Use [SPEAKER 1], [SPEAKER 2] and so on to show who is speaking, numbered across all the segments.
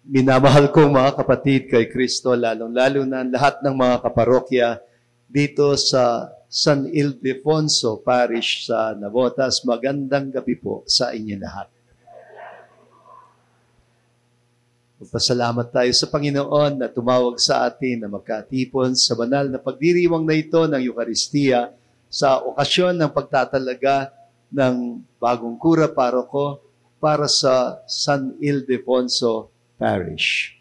[SPEAKER 1] Minamahal kong mga kapatid kay Kristo, lalong-lalo na lahat ng mga kaparokya dito sa San Ildefonso Parish sa Navotas. Magandang gabi po sa inyo lahat. Magpasalamat tayo sa Panginoon na tumawag sa atin na magkatipon sa banal na pagdiriwang na ito ng Eucharistia sa okasyon ng pagtatalaga ng bagong kura paroko para sa San Ildefonso Parish.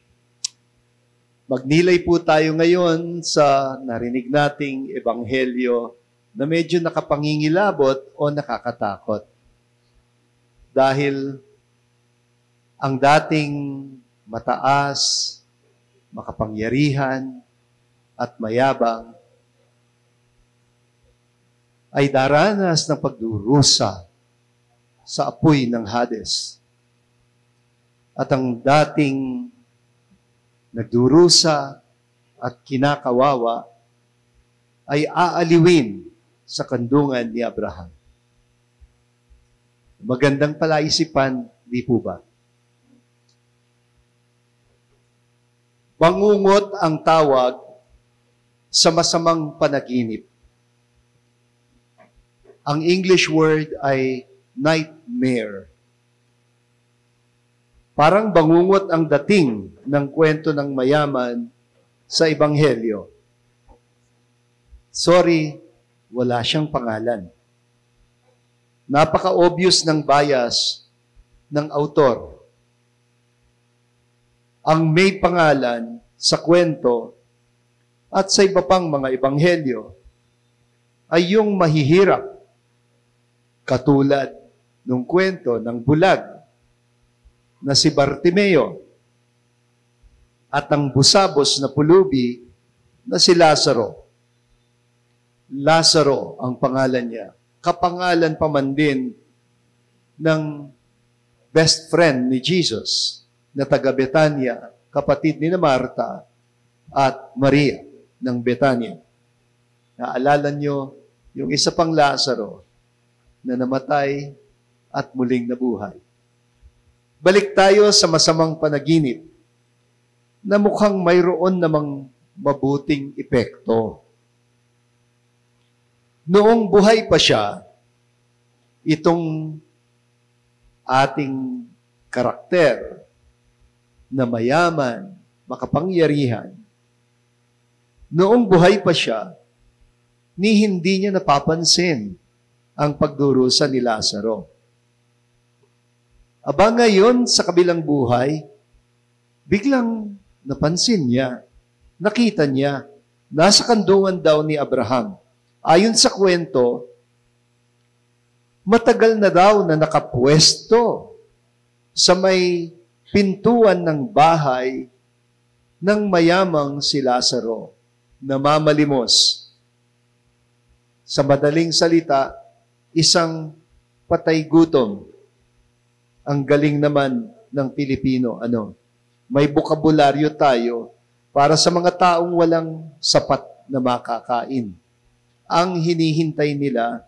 [SPEAKER 1] Magnilay po tayo ngayon sa narinig nating ebanghelyo na medyo nakapangingilabot o nakakatakot. Dahil ang dating mataas, makapangyarihan, at mayabang ay daranas ng pagdurusa sa apoy ng Hades. At ang dating nagdurusa at kinakawawa ay aaliwin sa kandungan ni Abraham. Magandang palaisipan, di po ba? Bangungot ang tawag sa masamang panaginip. Ang English word ay nightmare. Parang bangungot ang dating ng kwento ng mayaman sa Ebanghelyo. Sorry, wala siyang pangalan. Napaka-obvious ng bias ng autor. Ang may pangalan sa kwento at sa iba pang mga Ebanghelyo ay yung mahihirap, katulad ng kwento ng bulag na si Bartimeo at ang busabos na pulubi na si Lazaro. Lazaro ang pangalan niya. Kapangalan pa man din ng best friend ni Jesus na taga Betania, kapatid ni Marta at Maria ng Betania. Naalala niyo yung isa pang Lazaro na namatay at muling nabuhay. Balik tayo sa masamang panaginip na mukhang mayroon namang mabuting epekto. Noong buhay pa siya, itong ating karakter na mayaman, makapangyarihan, noong buhay pa siya, ni hindi niya napapansin ang pagdurusa ni Lazaro. Aba ngayon, sa kabilang buhay, biglang napansin niya, nakita niya, nasa kandungan daw ni Abraham. Ayon sa kwento, matagal na daw na nakapwesto sa may pintuan ng bahay ng mayamang si Lazaro na mamalimos. Sa madaling salita, isang patay gutom. Ang galing naman ng Pilipino, may bokabularyo tayo para sa mga taong walang sapat na makakain. Ang hinihintay nila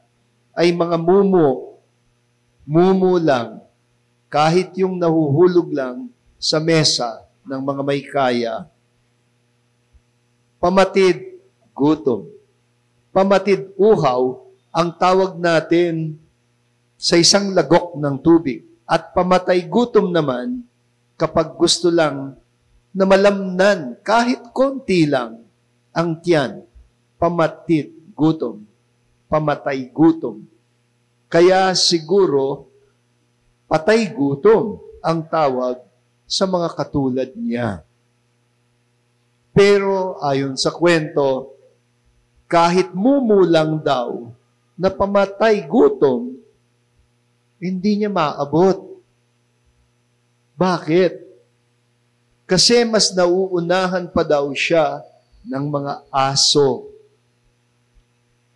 [SPEAKER 1] ay mga mumu lang, kahit yung nahuhulog lang sa mesa ng mga may kaya. Pamatid, gutom. Pamatid, uhaw, ang tawag natin sa isang lagok ng tubig. At pamatay gutom naman kapag gusto lang na malamnan kahit konti lang ang tiyan. Pamatid gutom. Pamatay gutom. Kaya siguro patay gutom ang tawag sa mga katulad niya. Pero ayon sa kwento, kahit mumulang daw na pamatay gutom, hindi niya maabot. Bakit? Kasi mas nauunahan pa daw siya ng mga aso.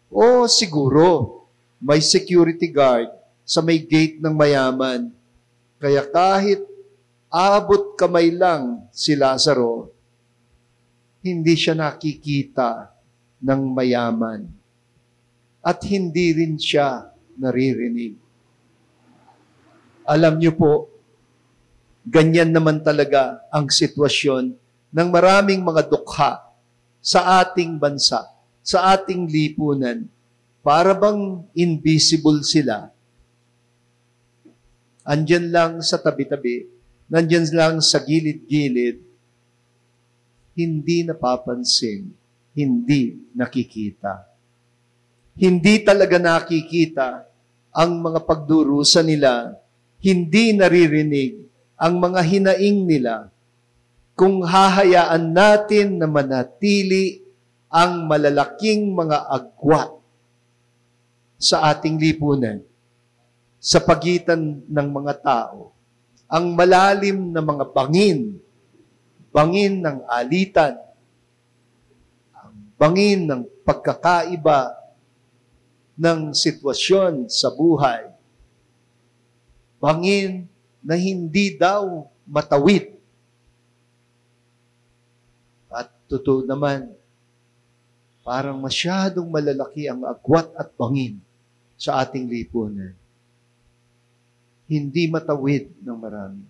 [SPEAKER 1] O siguro, may security guard sa may gate ng mayaman. Kaya kahit aabot kamay lang si Lazaro, hindi siya nakikita ng mayaman. At hindi rin siya naririnig. Alam niyo po, Ganyan naman talaga ang sitwasyon ng maraming mga dukha sa ating bansa, sa ating lipunan. Para bang invisible sila. Andyan lang sa tabi-tabi, nandyan lang sa gilid-gilid, hindi napapansin, hindi nakikita. Hindi talaga nakikita ang mga pagdurusa nila, hindi naririnig ang mga hinaing nila. Kung hahayaan natin na manatili ang malalaking mga agwat sa ating lipunan, sa pagitan ng mga tao, ang malalim na mga bangin ng alitan, ang bangin ng pagkakaiba ng sitwasyon sa buhay, bangin na hindi daw matawid. At totoo naman, parang masyadong malalaki ang agwat at bangin sa ating lipunan. Hindi matawid ng marami.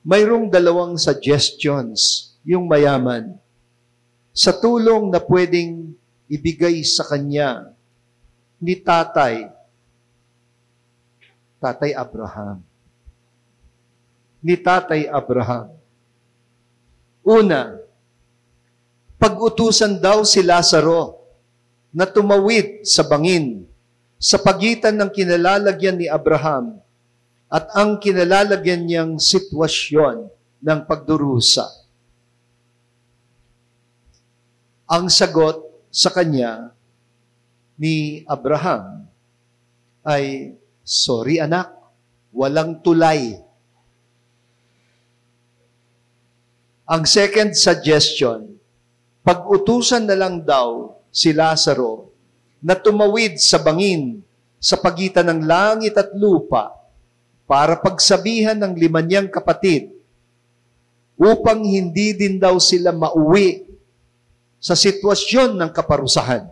[SPEAKER 1] Mayroong 2 suggestions yung mayaman sa tulong na pwedeng ibigay sa kanya ni Tatay Abraham. Ni Tatay Abraham. Una, pag-utusan daw si Lazaro na tumawid sa bangin sa pagitan ng kinalalagyan ni Abraham at ang kinalalagyan niyang sitwasyon ng pagdurusa. Ang sagot sa kanya ni Abraham ay, sorry anak, walang tulay. Ang second suggestion, pag-utusan na lang daw si Lazaro na tumawid sa bangin sa pagitan ng langit at lupa para pagsabihan ng 5 niyang kapatid upang hindi din daw sila mauwi sa sitwasyon ng kaparusahan.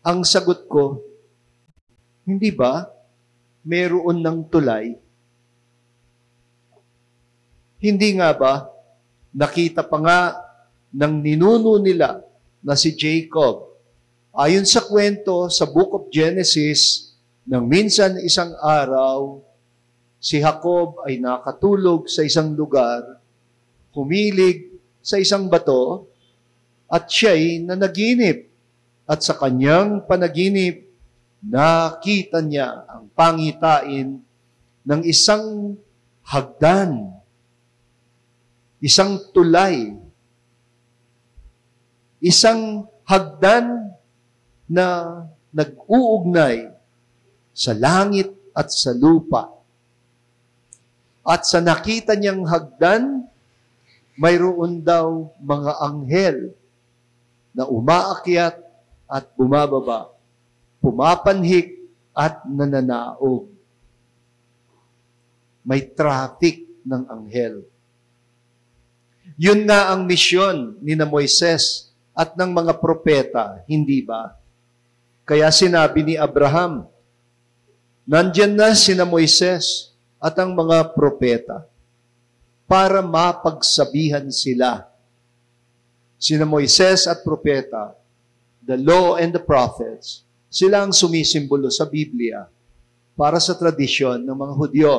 [SPEAKER 1] Ang sagot ko, hindi ba meron ng tulay? Hindi nga ba nakita pa nga ng ninuno nila na si Jacob? Ayon sa kwento sa Book of Genesis, nang minsan isang araw, si Jacob ay nakatulog sa isang lugar, humilig sa isang bato, at siya'y nanaginip. At sa kanyang panaginip, nakita niya ang pangitain ng isang hagdan, isang tulay, isang hagdan na nag-uugnay sa langit at sa lupa. At sa nakita niyang hagdan, mayroon daw mga anghel na umaakyat at bumababa, pumapanhik at nananaog. May traffic ng anghel. Yun nga ang misyon ni na Moises at ng mga propeta, hindi ba? Kaya sinabi ni Abraham, nandyan na sina Moises at ang mga propeta para mapagsabihan sila. Sina Moises at propeta, the law and the prophets, sila ang sumisimbolo sa Biblia para sa tradisyon ng mga Hudyo.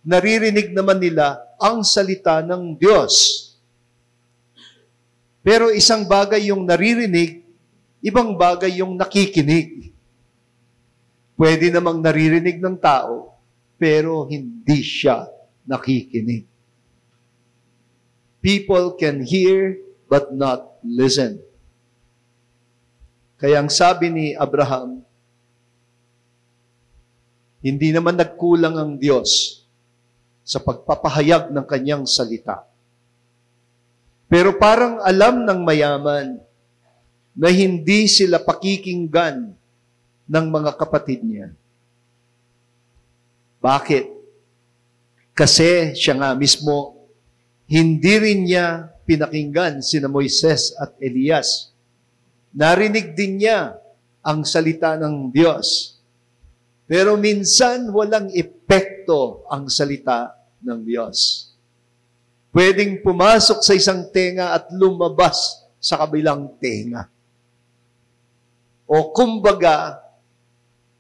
[SPEAKER 1] Naririnig naman nila ang salita ng Diyos. Pero isang bagay yung naririnig, ibang bagay yung nakikinig. Pwede namang naririnig ng tao, pero hindi siya nakikinig. People can hear but not listen. Kaya ang sabi ni Abraham, hindi naman nagkulang ang Diyos sa pagpapahayag ng kanyang salita. Pero parang alam ng mayaman na hindi sila pakikinggan ng mga kapatid niya. Bakit? Kasi siya nga mismo, hindi rin niya pinakinggan sina Moises at Elias. Narinig din niya ang salita ng Diyos. Pero minsan walang epekto ang salita ng Diyos. Pwedeng pumasok sa isang tenga at lumabas sa kabilang tenga. O kumbaga,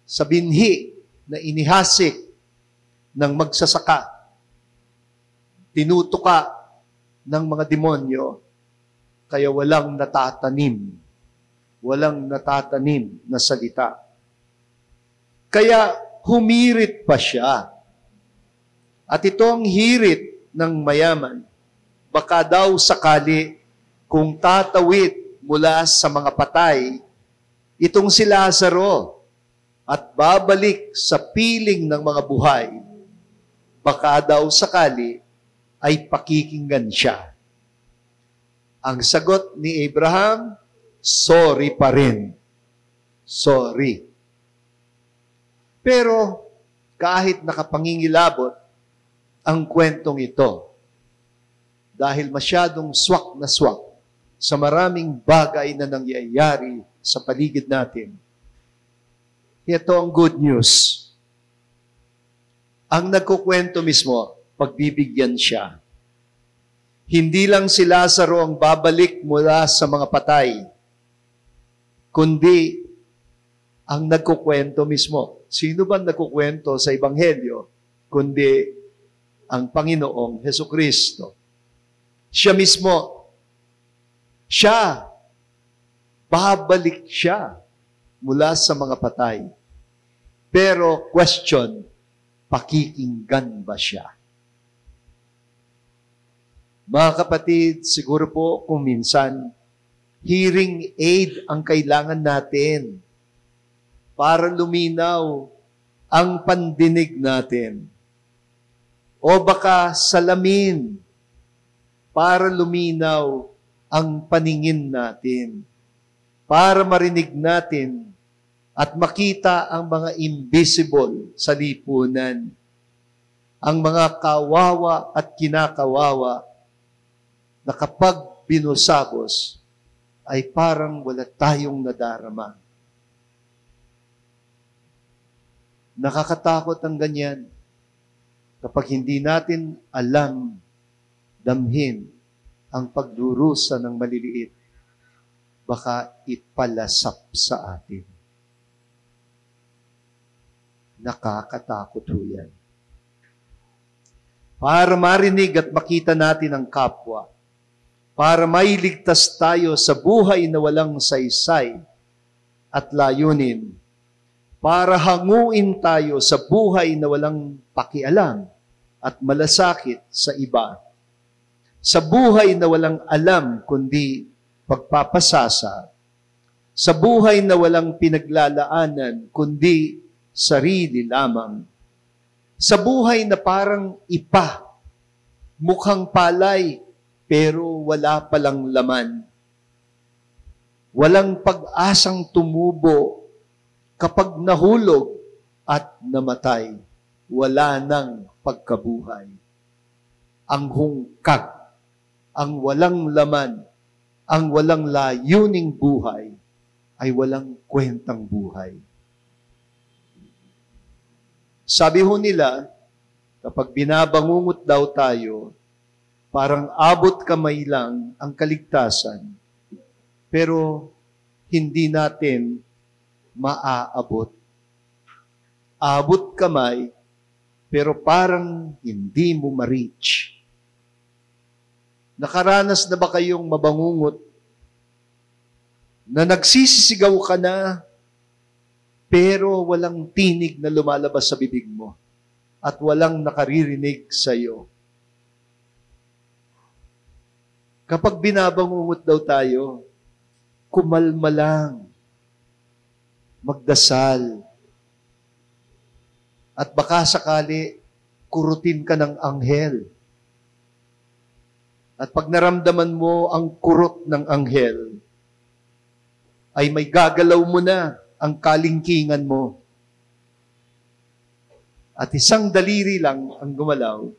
[SPEAKER 1] sa binhi na inihasik ng magsasaka, tinutuka ng mga demonyo, kaya walang natatanim na salita. Kaya humirit pa siya. At ito ang hirit ng mayaman. Baka daw sakali kung tatawid mula sa mga patay, itong si Lazaro at babalik sa piling ng mga buhay, baka daw sakali ay pakikinggan siya. Ang sagot ni Abraham, sorry pa rin. Sorry. Pero kahit nakapangingilabot ang kwentong ito, dahil masyadong swak na swak sa maraming bagay na nangyayari sa paligid natin, ito ang good news. Ang nagkukwento mismo, pagbibigyan siya. Hindi lang si Lazaro ang babalik mula sa mga patay, kundi ang nagkukwento mismo. Sino ba nagkukwento sa Ebanghelyo? Kundi ang Panginoong Hesukristo. Siya mismo. Siya. Babalik siya mula sa mga patay. Pero question, pakikinggan ba siya? Mga kapatid, siguro po kung minsan, hearing aid ang kailangan natin para luminaw ang pandinig natin. O baka salamin para luminaw ang paningin natin. Para marinig natin at makita ang mga invisible sa lipunan. Ang mga kawawa at kinakawawa na kapag binusabos ay parang wala tayong nadarama. Nakakatakot ang ganyan kapag hindi natin alam damhin ang pagdurusa ng maliliit, baka ipalasap sa atin. Nakakatakot ho yan. Para marinig at makita natin ang kapwa, para mailigtas tayo sa buhay na walang saysay at layunin, para hanguin tayo sa buhay na walang pakialam at malasakit sa iba, sa buhay na walang alam kundi pagpapasasa, sa buhay na walang pinaglalaanan kundi sarili lamang, sa buhay na parang ipa, mukhang palay pero wala palang laman, walang pag-asang tumubo kapag nahulog at namatay, wala nang pagkabuhay. Ang hungkag, ang walang laman, ang walang layuning buhay, ay walang kwentang buhay. Sabi ho nila, kapag binabangungot daw tayo, parang abot kamay lang ang kaligtasan, pero hindi natin maaabot. Abot kamay, pero parang hindi mo ma-reach. Nakaranas na ba kayong mabangungot na nagsisisigaw ka na, pero walang tinig na lumalabas sa bibig mo at walang nakaririnig sa iyo? Kapag binabangungot daw tayo, kumalma lang, magdasal, at baka sakali kurutin ka ng anghel. At pag naramdaman mo ang kurot ng anghel, ay may gagalaw mo na ang kalingkingan mo. At isang daliri lang ang gumalaw,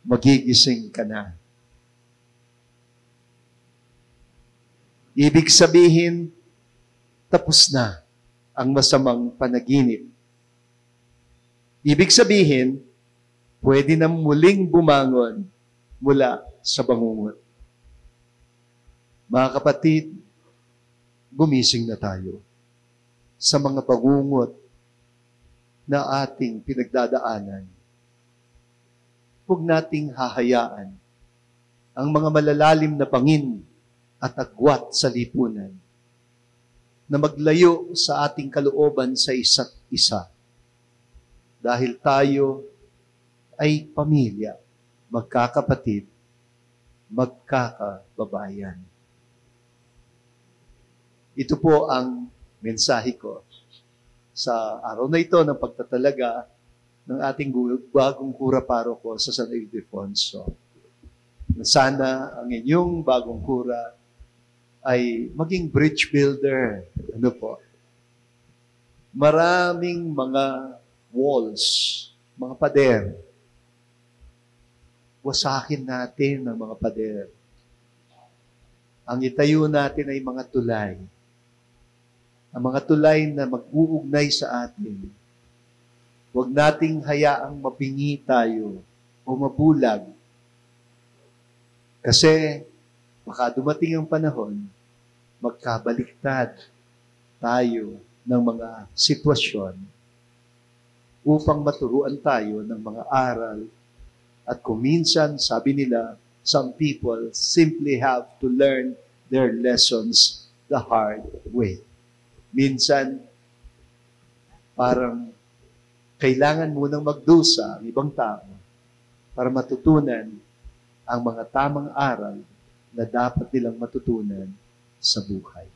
[SPEAKER 1] magigising ka na. Ibig sabihin, tapos na ang masamang panaginip Ibig sabihin, pwede na muling bumangon mula sa bangungot. Mga kapatid, gumising na tayo sa mga bangungot na ating pinagdadaanan. Huwag nating hahayaan ang mga malalalim na bangin at agwat sa lipunan na maglayo sa ating kalooban sa isa't isa. Dahil tayo ay pamilya, magkakapatid, magkakababayan. Ito po ang mensahe ko sa araw na ito ng pagtatalaga ng ating bagong kura paroko sa San Ildefonso. Sana ang inyong bagong kura ay maging bridge builder. Ano po? Maraming mga walls, mga pader. Wasakin natin ang mga pader. Ang itayo natin ay mga tulay. Ang mga tulay na mag-uugnay sa atin. Huwag nating hayaang mapingi tayo o mabulag. Kasi baka dumating ang panahon, magkabaliktad tayo ng mga sitwasyon upang maturuan tayo ng mga aral. At kung minsan, sabi nila, some people simply have to learn their lessons the hard way. Minsan, parang kailangan munang magdusa ang ibang tao para matutunan ang mga tamang aral na dapat nilang matutunan sa buhay.